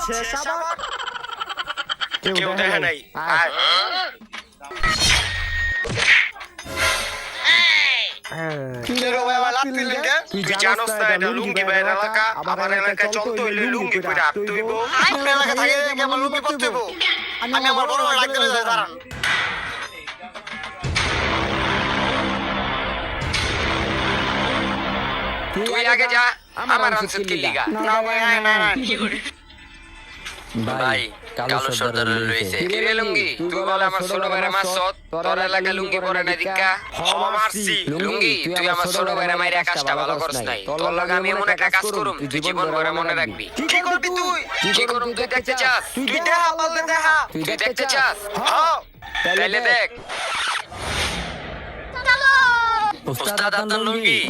শেষ আবার কেউ দেখে নাই আয় তুই জানোস না এটা লুঙ্গি ভাইয়ের এলাকা আমার এলাকায় চলতে হইলে লুঙ্গি পরে হাঁটতে হইব আপনার এলাকা থাকে কেমন লুঙ্গি পরতে হইব আমি আমার বড় ভাই ডাকতে দাঁড়ান তুই আগে যা আমার আনসার কি লিগা না ভাই না ভাই কালো সর্দার লইছে কিরে লুঙ্গি তুই বল আমার ছোট ভাইরে মারছত তোর এলাকা লুঙ্গি পরে না দিকা মারছি লুঙ্গি তুই আমার ছোট ভাইরে মাইরা কাজটা ভালো করছ নাই তোর লাগা আমি এমন একটা কাজ করুম তুই জীবন ভরে মনে রাখবি কি করবি তুই কি করুম তুই দেখতে চাস তুই দেখা বললে দেখা তুই দেখতে চাস হ্যাঁ তাইলে দেখ চলো উস্তাদ আদন লুঙ্গি